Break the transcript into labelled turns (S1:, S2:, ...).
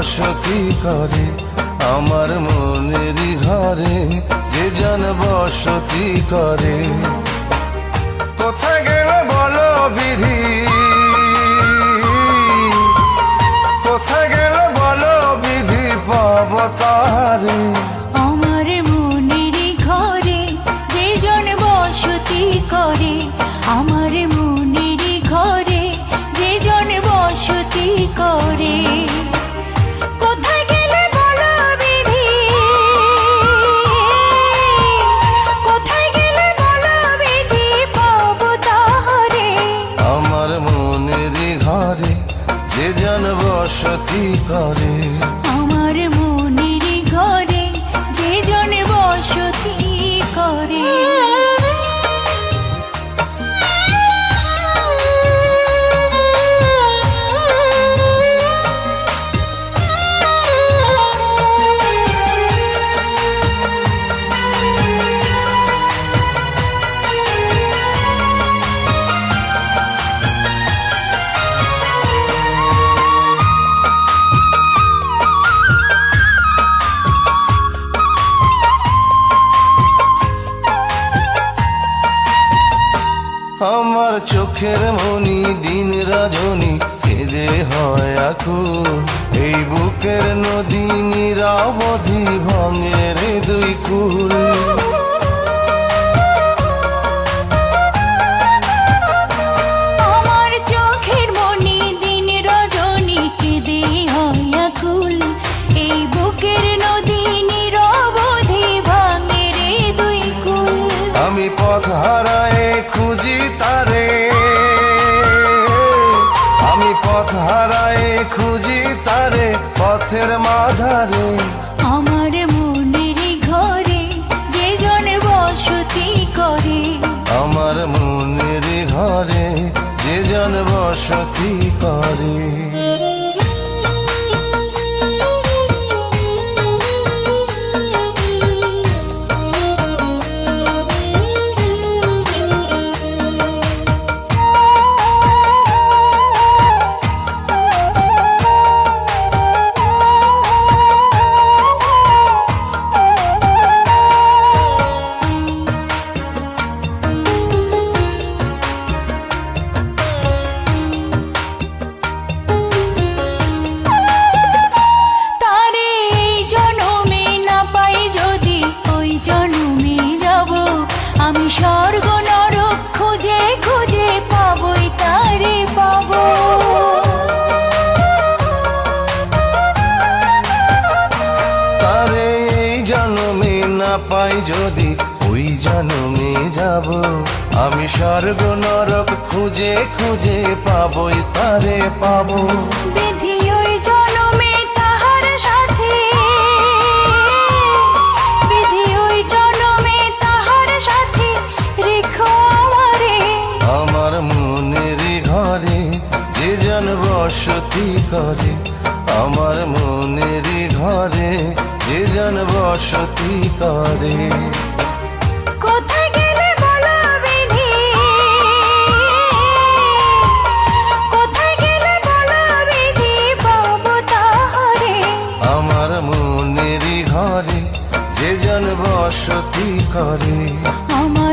S1: বসতি করে আমার মনেরই ঘরে, যে জন বসতি করে। কোথায় গেল বলো বিধি, কোথায় গেল বলো বিধি, পাব তাহারে।
S2: আমার মনেরই ঘরে যে জন বসতি করে, আমার মনেরই ঘরে যে জন বসতি করে। কোথায় গেলে বলো বিধি, কোথায় গেলে বলো বিধি, পাব তাহারে।
S1: আমার মনেরই ঘরে যে জন বসতি করে,
S2: আমার মনেরই ঘরে যে জন বসতি করে।
S1: আমার চোখের মনি দিন রজনী কেঁদে হয় আকুল, এই বুকের নদী নিরাবধি ভাঙে রে দুই কুল।
S2: আমার চোখের মনি দিন রজনী কেঁদে হয় আকুল, এই বুকের নদী নিরবধি ভাঙে রে দুই কুল।
S1: আমি পথ হারায়ে খুঁজি তারে, আমি পথ হারায়ে খুঁজি তারে পথের মাঝারে।
S2: আমার মনেরই ঘরে যে জন বসতি করে,
S1: আমার মনের ঘরে যে জন বসতি করে।
S2: তারে এই জনমে না পাই যদি ওই জনমে যাব, আমি স্বর্গ নরক খুঁজে খুঁজে পাবই তারে পাবো।
S1: তারে এই জন্মে না পাই যদি ওই জন্মে যাব, আমি স্বর্গ নরক খুঁজে খুঁজে পাবই তারে পাবো।
S2: বিধি ওই জনমে তাহার সাথে, বিধি ওই জনমে তাহার সাথে রেখো আমারে।
S1: আমার মনের ঘরে যে জন বসতি করে, আমার মনের ঘরে যে জন বসতি করে।
S2: কোথায় গেলে বলো বিধি, কোথায় গেলে বলো বিধি, পাব তাহারে।
S1: আমার মনের ঘরে যে জন বসতি করে,
S2: আমার